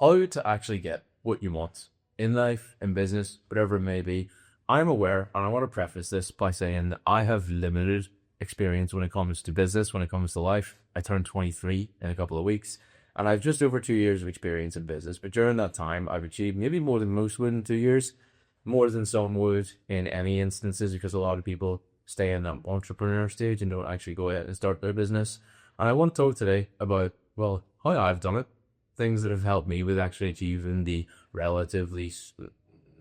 how to actually get what you want in life, in business, whatever it may be. I'm aware, and I want to preface this by saying that I have limited experience when it comes to business, when it comes to life. I turned 23 in a couple of weeks, and I've just over 2 years of experience in business. But during that time, I've achieved maybe more than most would in 2 years, more than some would in any instances, because a lot of people stay in that entrepreneur stage and don't actually go ahead and start their business. And I want to talk today about, well, how I've done it, things that have helped me with actually achieving the relatively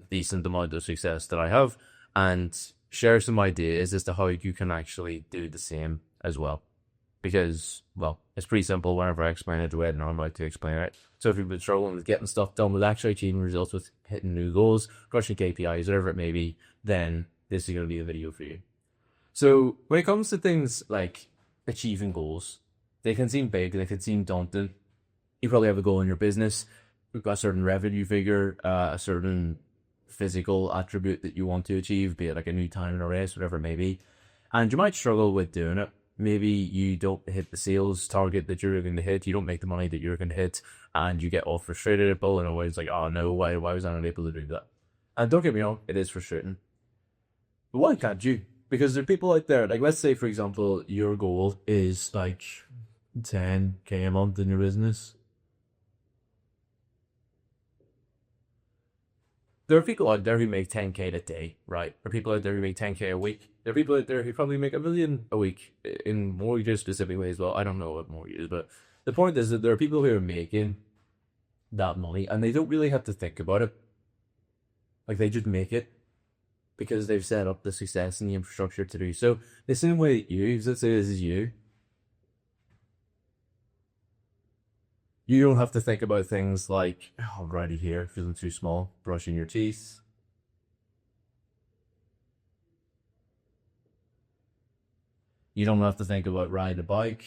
decent amount of success that I have, and share some ideas as to how you can actually do the same as well. Because, well, it's pretty simple whenever I explain it the way I normally like to explain it. So if you've been struggling with getting stuff done, with actually achieving results, with hitting new goals, crushing KPIs, whatever it may be, then this is going to be a video for you. So when it comes to things like achieving goals, they can seem big, they can seem daunting. You probably have a goal in your business. We've got a certain revenue figure, a certain physical attribute that you want to achieve, be it like a new time in a race, whatever it may be. And you might struggle with doing it. Maybe you don't hit the sales target that you're going to hit. You don't make the money that you're going to hit, and you get all frustrated at and always like, oh no, why was I not able to do that? And don't get me wrong, it is frustrating. But why can't you? Because there are people out there, like let's say for example, your goal is like 10K a month in your business. There are people out there who make 10K a day, right? There are people out there who make 10K a week. There are people out there who probably make $1 million a week in mortgages specifically as well. I don't know what mortgages, but the point is that there are people who are making that money and they don't really have to think about it. Like they just make it because they've set up the success and the infrastructure to do so. The same way that you, let's say this is you, you don't have to think about things like, oh, righty here, feeling too small, brushing your teeth. You don't have to think about riding a bike.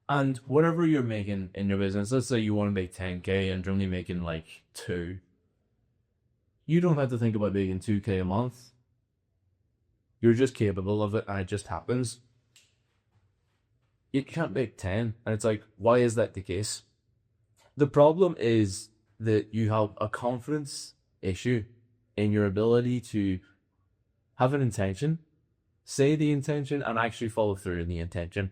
And whatever you're making in your business, let's say you want to make 10K and you're only making like 2. You don't have to think about making 2K a month. You're just capable of it and it just happens. You can't make 10. And it's like, why is that the case? The problem is that you have a confidence issue in your ability to have an intention, say the intention, and actually follow through in the intention.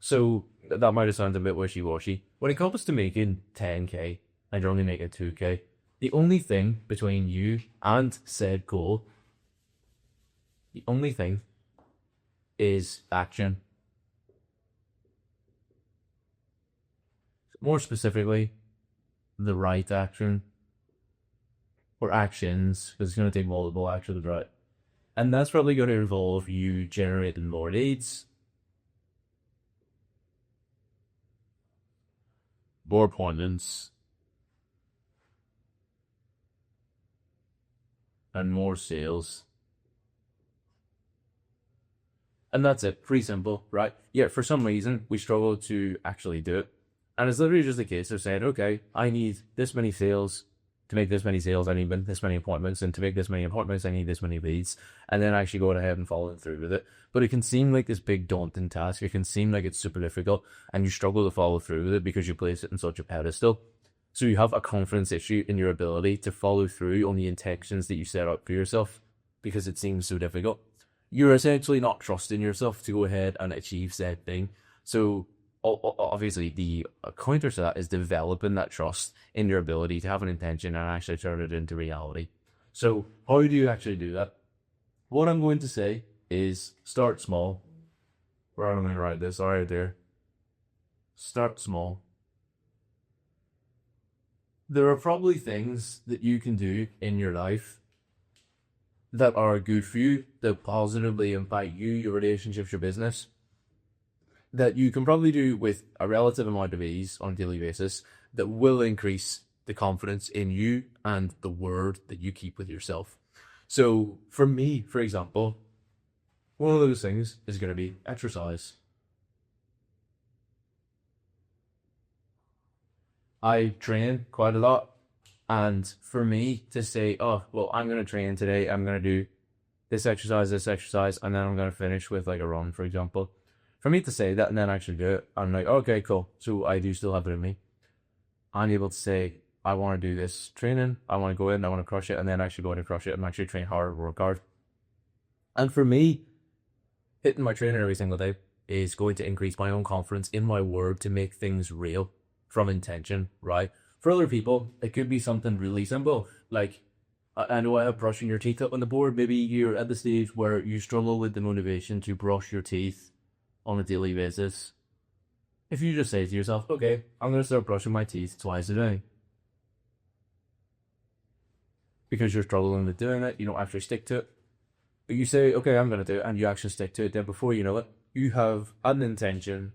So that might have sounded a bit wishy-washy. When it comes to making 10K and you're only making 2K, the only thing between you and said goal, the only thing is action. More specifically, the right action, or actions, because it's going to take multiple actions, right? And that's probably going to involve you generating more leads, more appointments, and more sales. And that's it. Pretty simple, right? Yeah, for some reason, we struggle to actually do it. And it's literally just a case of saying, okay, I need this many sales. To make this many sales, I need this many appointments. And to make this many appointments, I need this many leads. And then actually going ahead and following through with it. But it can seem like this big daunting task. It can seem like it's super difficult. And you struggle to follow through with it because you place it in such a pedestal. So you have a confidence issue in your ability to follow through on the intentions that you set out for yourself because it seems so difficult. You're essentially not trusting yourself to go ahead and achieve said thing. So obviously the counter to that is developing that trust in your ability to have an intention and actually turn it into reality. So how do you actually do that? What I'm going to say is start small. Where am I going to write this? All right, there. Start small. There are probably things that you can do in your life that are good for you, that positively impact you, your relationships, your business, that you can probably do with a relative amount of ease on a daily basis that will increase the confidence in you and the word that you keep with yourself. So for me, for example, one of those things is going to be exercise. I train quite a lot. And for me to say, oh, well, I'm going to train today, I'm going to do this exercise, and then I'm going to finish with like a run, for example. For me to say that and then actually do it, I'm like, okay, cool. So I do still have it in me. I'm able to say, I want to do this training, I want to go in, I want to crush it, and then actually go in and crush it and actually train hard, work hard. And for me, hitting my trainer every single day is going to increase my own confidence in my word to make things real from intention, right? For other people, it could be something really simple. Like, I know I have brushing your teeth up on the board. Maybe you're at the stage where you struggle with the motivation to brush your teeth on a daily basis. If you just say to yourself, okay, I'm going to start brushing my teeth twice a day. Because you're struggling with doing it, you don't actually stick to it. But you say, okay, I'm going to do it, and you actually stick to it. Then before you know it, you have an intention,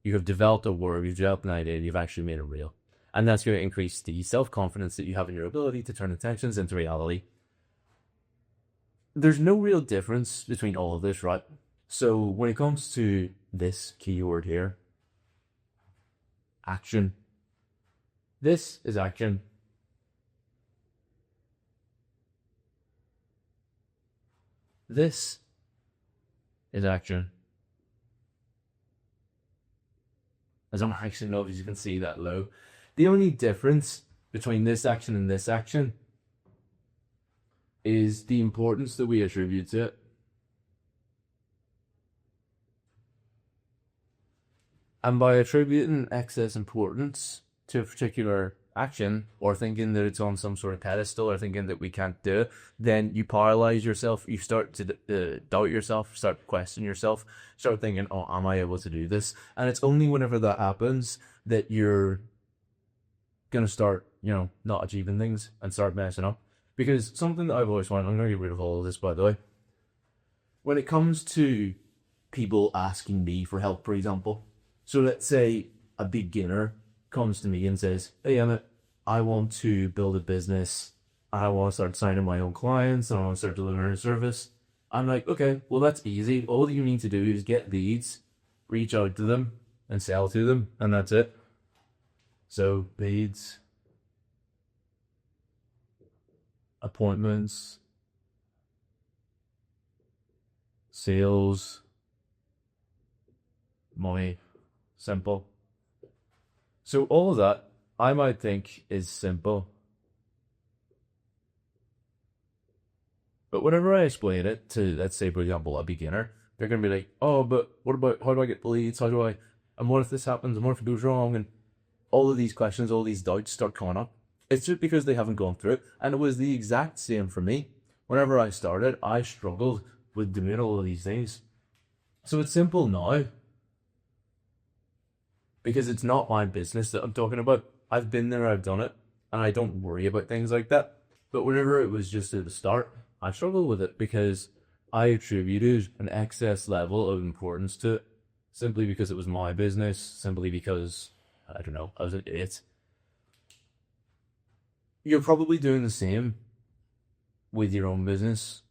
you have developed a word, you've developed an idea, and you've actually made it real. And that's going to increase the self-confidence that you have in your ability to turn intentions into reality. There's no real difference between all of this, right? So when it comes to this keyword here, action, this is action. This is action. I don't actually know if you can see that low. The only difference between this action and this action is the importance that we attribute to it. And by attributing excess importance to a particular action, or thinking that it's on some sort of pedestal, or thinking that we can't do it, then you paralyze yourself. You start to doubt yourself, start questioning yourself, start thinking, oh, am I able to do this? And it's only whenever that happens that you're going to start, not achieving things and start messing up. Because something that I've always wanted, I'm going to get rid of all of this, by the way. When it comes to people asking me for help, for example, so let's say a beginner comes to me and says, hey, Emmett, I want to build a business. I want to start signing my own clients. I want to start delivering a service. I'm like, okay, well, that's easy. All you need to do is get leads, reach out to them, and sell to them, and that's it. So, leads, appointments, sales, money, simple. So all of that, I might think is simple. But whenever I explain it to, let's say, for example, a beginner, they're going to be like, oh, but what about, how do I get leads? How do I, and what if this happens? And what if it goes wrong? And all of these questions, all these doubts start coming up. It's just because they haven't gone through it. And it was the exact same for me. Whenever I started, I struggled with doing all of these things. So it's simple now. Because it's not my business that I'm talking about. I've been there, I've done it, and I don't worry about things like that. But whenever it was just at the start, I struggled with it because I attributed an excess level of importance to it simply because it was my business, simply because, I don't know, I was an idiot. You're probably doing the same with your own business,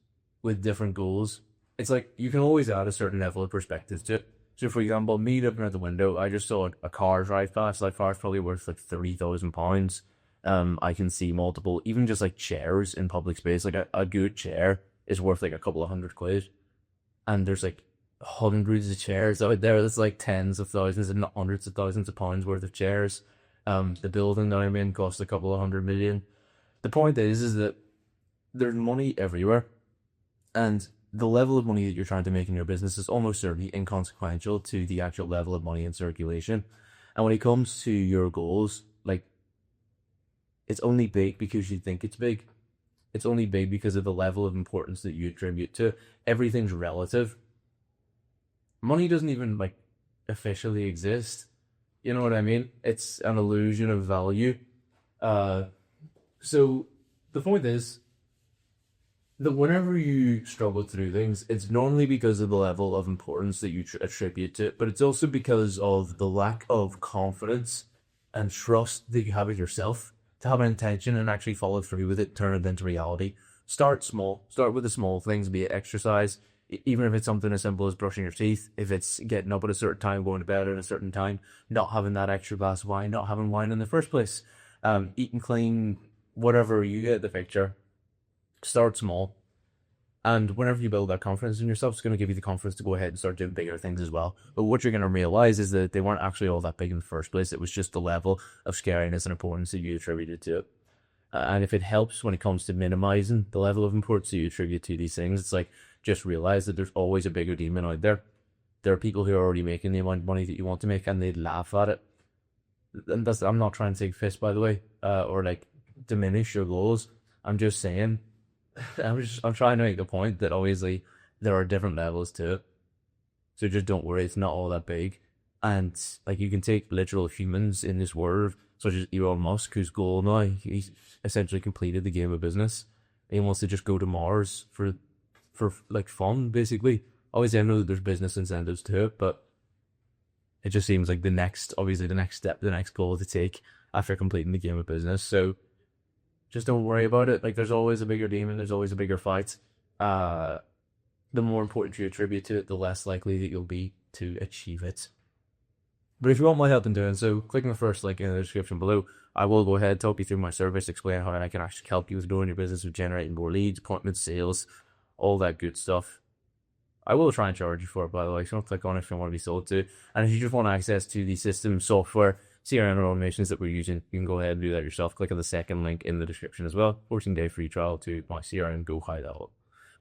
with different goals. It's like you can always add a certain level of perspective to it. So, for example, me looking out the window, I just saw a car drive past. That car's probably worth like £30,000. I can see multiple, even just like chairs in public space. Like a good chair is worth like a couple of £100. And there's like hundreds of chairs out there. There's like tens of thousands and hundreds of thousands of pounds worth of chairs. The building that I'm in costs a couple of $100 million. The point is that there's money everywhere. And the level of money that you're trying to make in your business is almost certainly inconsequential to the actual level of money in circulation. And when it comes to your goals, like, it's only big because you think it's big. It's only big because of the level of importance that you attribute to it. Everything's relative. Money doesn't even, like, officially exist. You know what I mean? It's an illusion of value. So the point is that whenever you struggle to do things, it's normally because of the level of importance that you attribute to it, but it's also because of the lack of confidence and trust that you have in yourself to have an intention and actually follow through with it, turn it into reality. Start small. Start with the small things, be it exercise, even if it's something as simple as brushing your teeth, if it's getting up at a certain time, going to bed at a certain time, not having that extra glass of wine, not having wine in the first place, eating clean, whatever, you get the picture. Start small. And whenever you build that confidence in yourself, it's going to give you the confidence to go ahead and start doing bigger things as well. But what you're going to realize is that they weren't actually all that big in the first place. It was just the level of scariness and importance that you attributed to it. And if it helps when it comes to minimizing the level of importance that you attribute to these things, it's like just realize that there's always a bigger demon out there. There are people who are already making the amount of money that you want to make, and they'd laugh at it. And that's, I'm not trying to take fists, by the way, or like diminish your goals. I'm just saying, I'm trying to make the point that obviously there are different levels to it. So just don't worry, it's not all that big. And like you can take literal humans in this world, such as Elon Musk, whose goal now, he's essentially completed the game of business. He wants to just go to Mars for like fun, basically. Obviously, I know that there's business incentives to it, but it just seems like the next step, the next goal to take after completing the game of business. So just don't worry about it. Like there's always a bigger demon, there's always a bigger fight. The more important you attribute to it, the less likely that you'll be to achieve it. But if you want my help in doing so, click on the first link in the description below. I will go ahead, talk you through my service, explain how I can actually help you with growing your business, with generating more leads, appointments, sales, all that good stuff. I will try and charge you for it, by the way, so don't click on it if you want to be sold to. And if you just want access to the system, software, CRM, or automations that we're using, you can go ahead and do that yourself. Click on the second link in the description as well. 14-day free trial to my CRM Go High Level.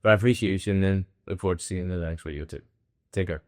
But I appreciate you tuning in. Look forward to seeing you in the next video too. Take care.